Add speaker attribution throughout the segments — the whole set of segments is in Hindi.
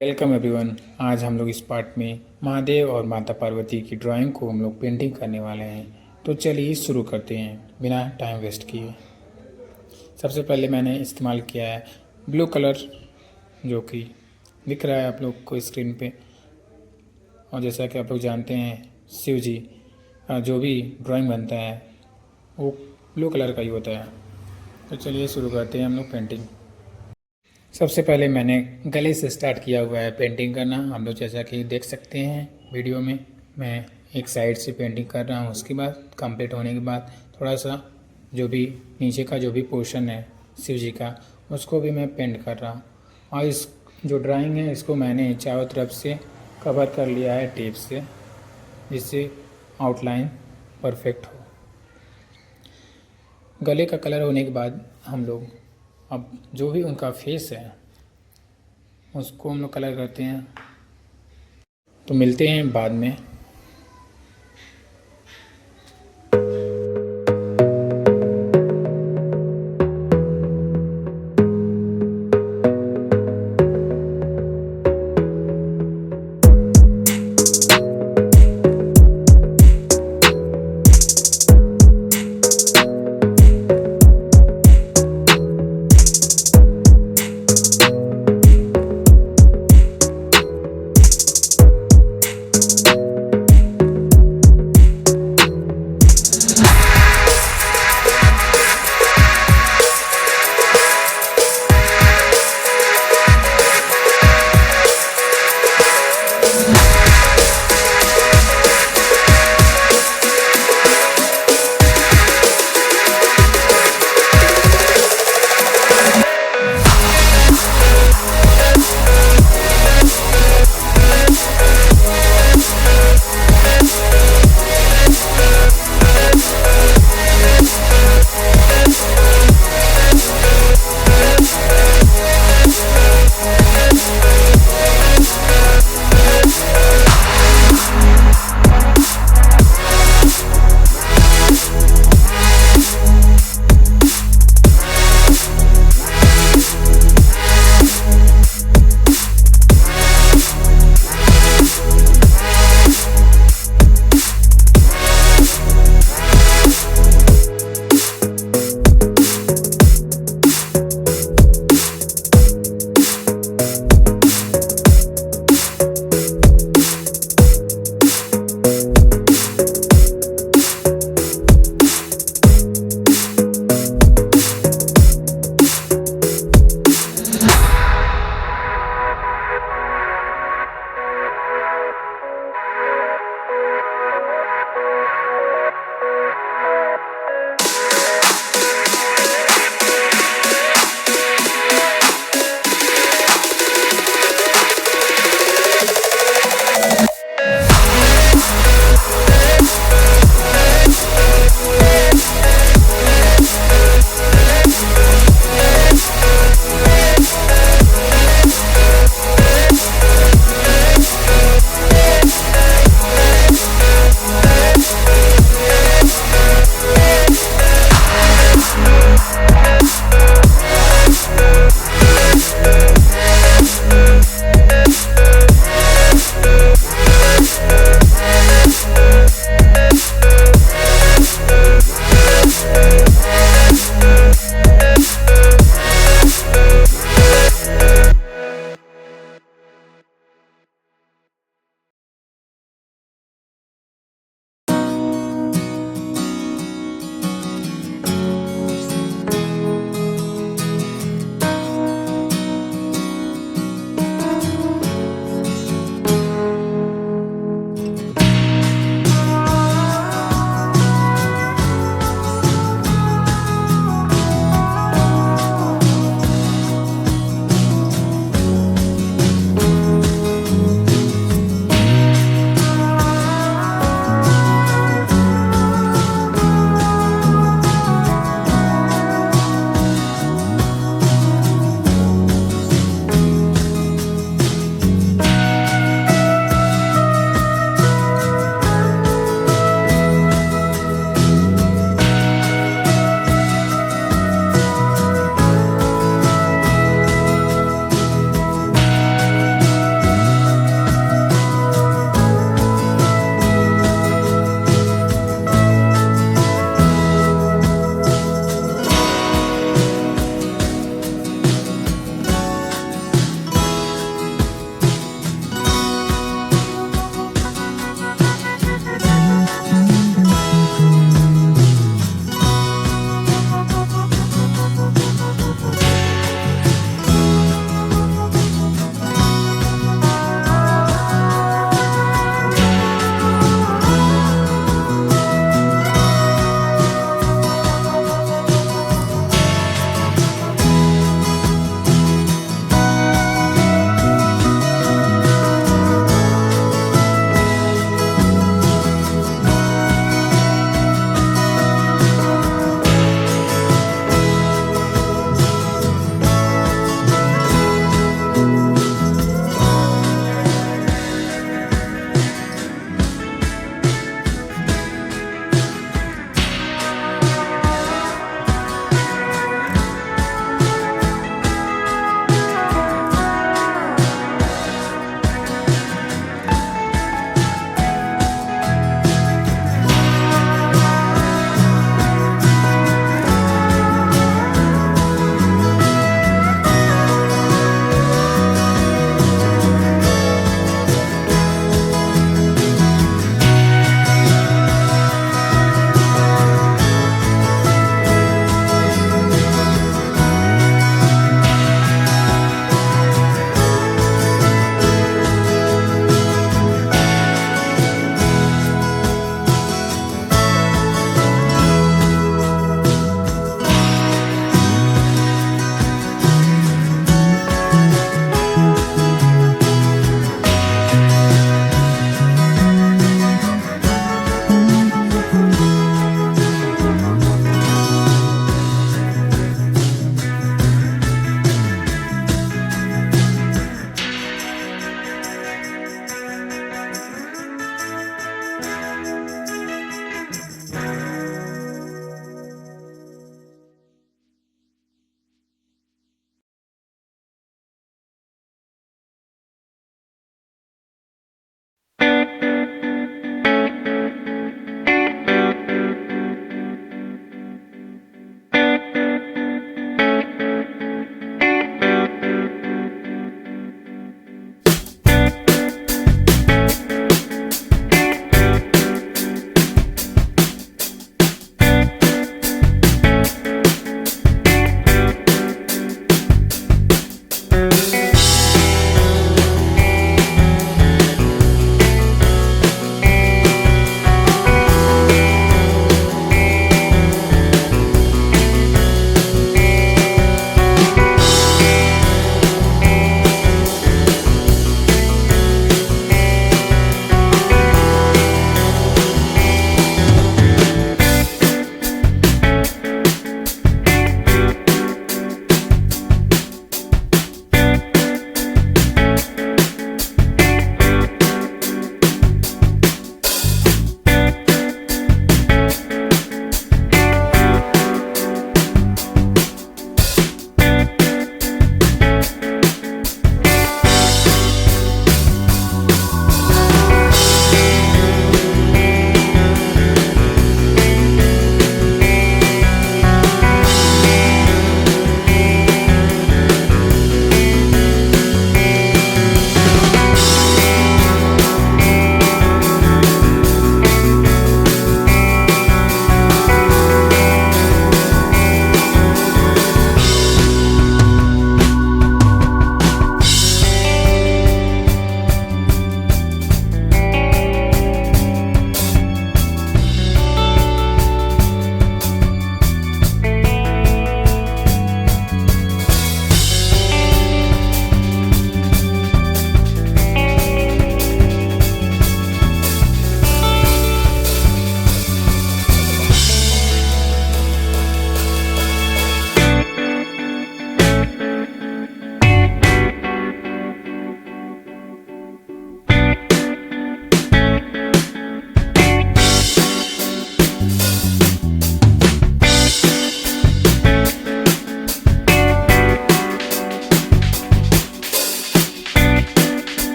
Speaker 1: Welcome everyone. आज हम लोग इस पार्ट में महादेव और माता पार्वती की ड्राइंग को हम लोग पेंटिंग करने वाले हैं। तो चलिए शुरू करते हैं बिना टाइम वेस्ट किए। सबसे पहले मैंने इस्तेमाल किया है ब्लू कलर, जो कि दिख रहा है आप लोग को स्क्रीन पे। और जैसा कि आप लोग जानते हैं, शिव जी जो भी ड्राइंग बनता है वो ब्लू कलर का ही होता है। तो चलिए शुरू करते हैं हम लोग पेंटिंग। सबसे पहले मैंने गले से स्टार्ट किया हुआ है पेंटिंग करना। हम लोग जैसा कि देख सकते हैं वीडियो में, मैं एक साइड से पेंटिंग कर रहा हूँ। उसके बाद कंप्लीट होने के बाद थोड़ा सा जो भी नीचे का जो भी पोर्शन है शिव जी का, उसको भी मैं पेंट कर रहा हूँ। और इस जो ड्राइंग है इसको मैंने चारों तरफ से कवर कर लिया है टेप से, जिससे आउटलाइन परफेक्ट हो। गले का कलर होने के बाद हम लोग अब जो भी उनका फेस है उसको हम लोग कलर करते हैं। तो मिलते हैं बाद में।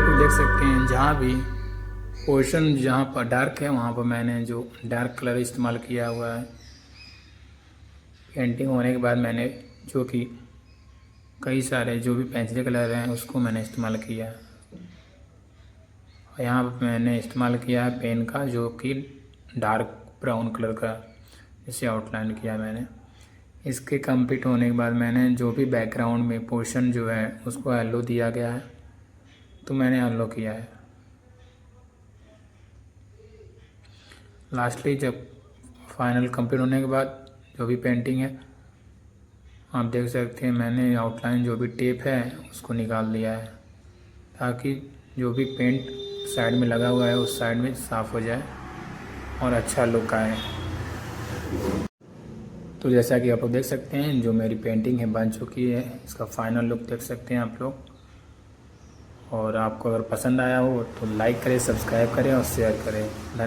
Speaker 1: आप देख सकते हैं जहाँ भी पोर्शन जहाँ पर डार्क है वहाँ पर मैंने जो डार्क कलर इस्तेमाल किया हुआ है। पेंटिंग होने के बाद मैंने जो कि कई सारे जो भी पेंसिल कलर हैं उसको मैंने इस्तेमाल किया। और यहाँ पर मैंने इस्तेमाल किया है पेन का जो कि डार्क ब्राउन कलर का, इसे आउटलाइन किया मैंने। इसके कंप्लीट होने के बाद मैंने जो भी बैकग्राउंड में पोर्शन जो है उसको येलो दिया गया है, तो मैंने येलो किया है। लास्टली जब फाइनल कंप्लीट होने के बाद जो भी पेंटिंग है आप देख सकते हैं, मैंने आउटलाइन जो भी टेप है उसको निकाल दिया है ताकि जो भी पेंट साइड में लगा हुआ है उस साइड में साफ़ हो जाए और अच्छा लुक आए। तो जैसा कि आप लोग देख सकते हैं जो मेरी पेंटिंग है बन चुकी है, इसका फाइनल लुक देख सकते हैं आप लोग। और आपको अगर पसंद आया हो तो लाइक करें, सब्सक्राइब करें और शेयर करें।